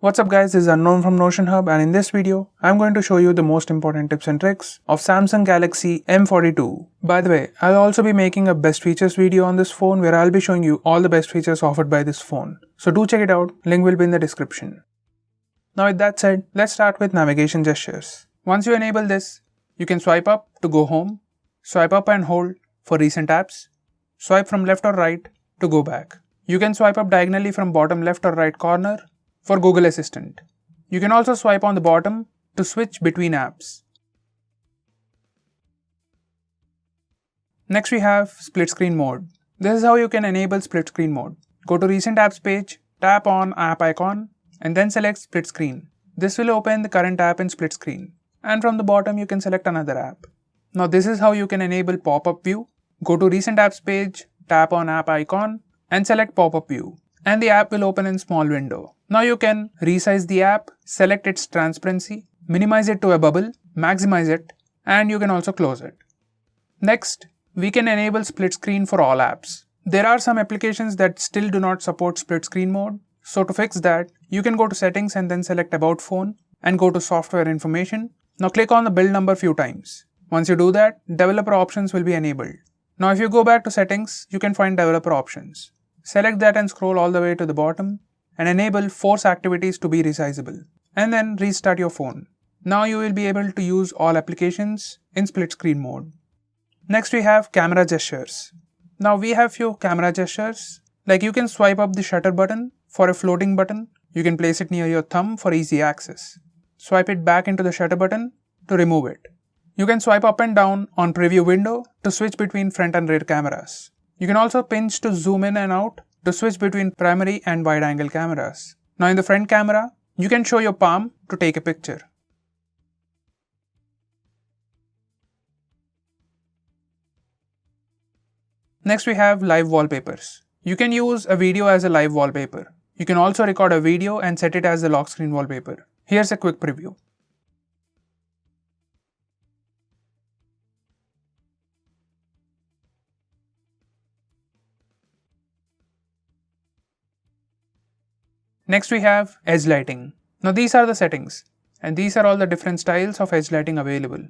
What's up guys, this is Unknown from Notion Hub, and in this video, I'm going to show you the most important tips and tricks of Samsung Galaxy M42. By the way, I'll also be making a best features video on this phone where I'll be showing you all the best features offered by this phone. So do check it out, link will be in the description. Now with that said, let's start with navigation gestures. Once you enable this, you can swipe up to go home, swipe up and hold for recent apps, swipe from left or right to go back. You can swipe up diagonally from bottom left or right corner for Google Assistant. You can also swipe on the bottom to switch between apps. Next we have split screen mode. This is how you can enable split screen mode. Go to recent apps page, tap on app icon and then select split screen. This will open the current app in split screen. And from the bottom you can select another app. Now this is how you can enable pop-up view. Go to recent apps page, tap on app icon and select pop-up view. And the app will open in small window. Now you can resize the app, select its transparency, minimize it to a bubble, maximize it, and you can also close it. Next, we can enable split screen for all apps. There are some applications that still do not support split screen mode. So to fix that, you can go to settings and then select about phone and go to software information. Now click on the build number few times. Once you do that, developer options will be enabled. Now if you go back to settings, you can find developer options. Select that and scroll all the way to the bottom and enable force activities to be resizable and then restart your phone. Now you will be able to use all applications in split screen mode. Next we have camera gestures. Now we have few camera gestures, like you can swipe up the shutter button for a floating button. You can place it near your thumb for easy access. Swipe it back into the shutter button to remove it. You can swipe up and down on preview window to switch between front and rear cameras. You can also pinch to zoom in and out to switch between primary and wide angle cameras. Now in the front camera, you can show your palm to take a picture. Next we have live wallpapers. You can use a video as a live wallpaper. You can also record a video and set it as the lock screen wallpaper. Here's a quick preview. Next we have edge lighting. Now these are the settings and these are all the different styles of edge lighting available.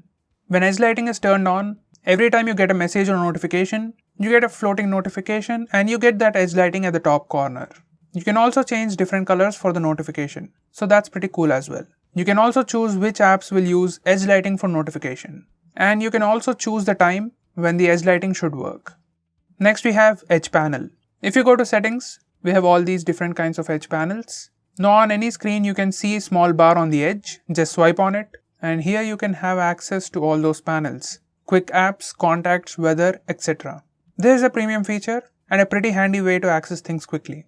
When edge lighting is turned on, every time you get a message or notification, you get a floating notification and you get that edge lighting at the top corner. You can also change different colors for the notification, so that's pretty cool as well. You can also choose which apps will use edge lighting for notification. And you can also choose the time when the edge lighting should work. Next we have edge panel. If you go to settings, we have all these different kinds of edge panels. Now on any screen you can see a small bar on the edge, just swipe on it and here you can have access to all those panels. Quick apps, contacts, weather, etc. This is a premium feature and a pretty handy way to access things quickly.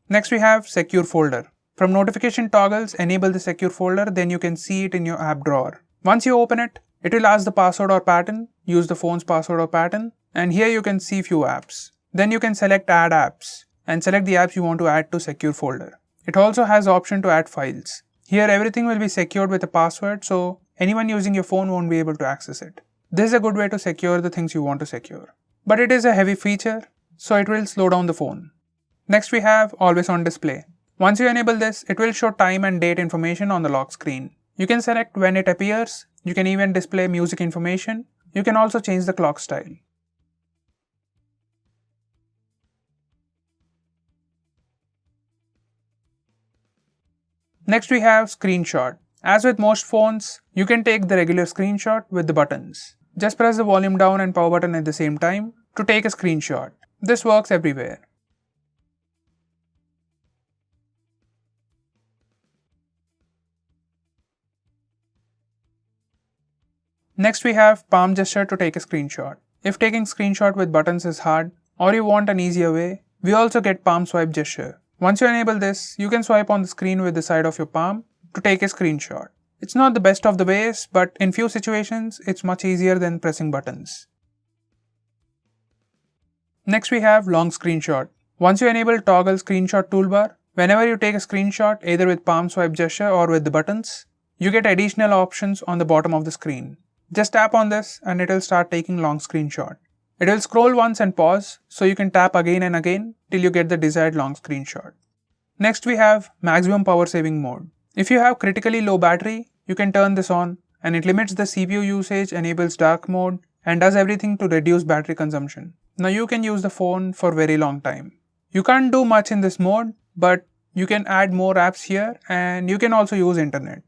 Next we have secure folder. From notification toggles, enable the secure folder, then you can see it in your app drawer. Once you open it, it will ask the password or pattern, use the phone's password or pattern, and here you can see few apps. Then you can select add apps and select the apps you want to add to secure folder. It also has option to add files. Here everything will be secured with a password, so anyone using your phone won't be able to access it. This is a good way to secure the things you want to secure. But it is a heavy feature, so it will slow down the phone. Next we have always on display. Once you enable this, it will show time and date information on the lock screen. You can select when it appears. You can even display music information. You can also change the clock style. Next we have screenshot. As with most phones, you can take the regular screenshot with the buttons. Just press the volume down and power button at the same time to take a screenshot. This works everywhere. Next we have palm gesture to take a screenshot. If taking screenshot with buttons is hard or you want an easier way, we also get palm swipe gesture. Once you enable this, you can swipe on the screen with the side of your palm to take a screenshot. It's not the best of the ways, but in few situations, it's much easier than pressing buttons. Next we have long screenshot. Once you enable toggle screenshot toolbar, whenever you take a screenshot either with palm swipe gesture or with the buttons, you get additional options on the bottom of the screen. Just tap on this and it will start taking long screenshot. It will scroll once and pause, so you can tap again and again till you get the desired long screenshot. Next we have maximum power saving mode. If you have critically low battery, you can turn this on and it limits the CPU usage, enables dark mode and does everything to reduce battery consumption. Now you can use the phone for very long time. You can't do much in this mode, but you can add more apps here and you can also use internet.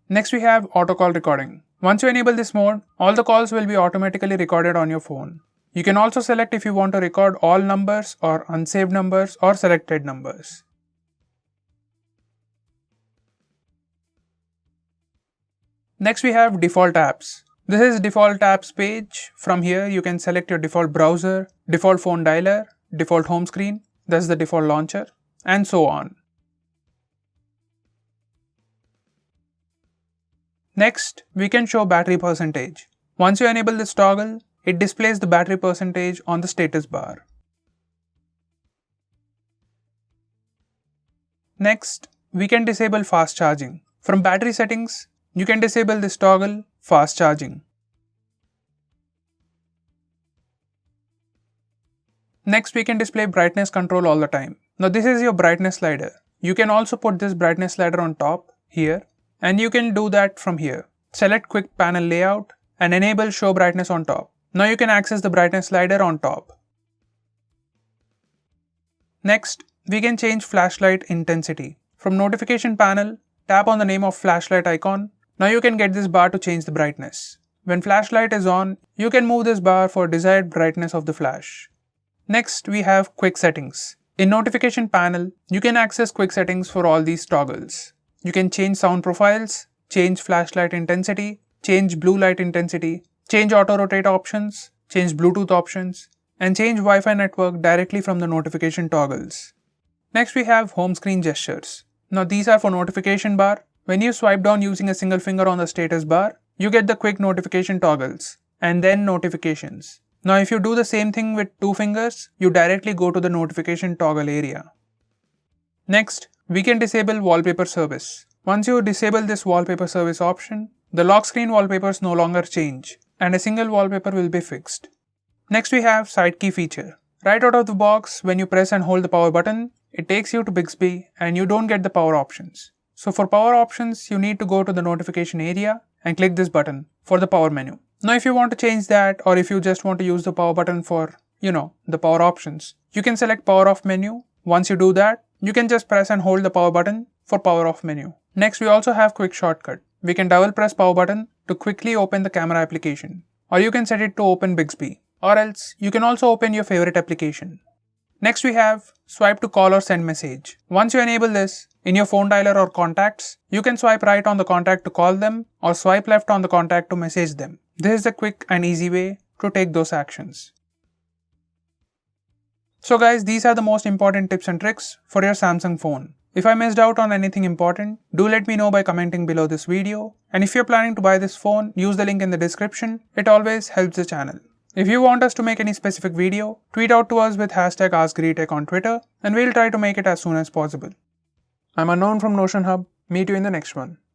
Next we have AUTOCALL recording. Once you enable this mode, all the calls will be automatically recorded on your phone. You can also select if you want to record all numbers or unsaved numbers or selected numbers. Next we have default apps. This is default apps page. From here you can select your default browser, default phone dialer, default home screen, that's the default launcher, and so on. Next, we can show battery percentage. Once you enable this toggle, it displays the battery percentage on the status bar. Next, we can disable fast charging. From battery settings, you can disable this toggle, fast charging. Next, we can display brightness control all the time. Now this is your brightness slider. You can also put this brightness slider on top here, and you can do that from here. Select quick panel layout and enable show brightness on top. Now you can access the brightness slider on top. Next, we can change flashlight intensity. From notification panel, tap on the name of flashlight icon. Now you can get this bar to change the brightness. When flashlight is on, you can move this bar for desired brightness of the flash. Next, we have quick settings. In notification panel, you can access quick settings for all these toggles. You can change sound profiles, change flashlight intensity, change blue light intensity, change auto rotate options, change Bluetooth options, and change Wi-Fi network directly from the notification toggles. Next we have home screen gestures. Now these are for notification bar. When you swipe down using a single finger on the status bar, you get the quick notification toggles, and then notifications. Now if you do the same thing with 2 fingers, you directly go to the notification toggle area. Next, we can disable wallpaper service. Once you disable this wallpaper service option, the lock screen wallpapers no longer change, and a single wallpaper will be fixed. Next we have SIDEKEY feature. Right out of the box, when you press and hold the power button, it takes you to Bixby and you don't get the power options. So for power options, you need to go to the notification area and click this button for the power menu. Now if you want to change that, or if you just want to use the power button for, the power options, you can select power off menu. Once you do that, you can just press and hold the power button for power off menu. Next we also have quick shortcut. We can double press power button to quickly open the camera application, or you can set it to open Bixby, or else you can also open your favorite application. Next we have swipe to call or send message. Once you enable this, in your phone dialer or contacts, you can swipe right on the contact to call them or swipe left on the contact to message them. This is the quick and easy way to take those actions. So guys, these are the most important tips and tricks for your Samsung phone. If I missed out on anything important, do let me know by commenting below this video. And if you're planning to buy this phone, use the link in the description. It always helps the channel. If you want us to make any specific video, tweet out to us with #AskGreedyTech on Twitter and we'll try to make it as soon as possible. I'm Unknown from Notion Hub. Meet you in the next one.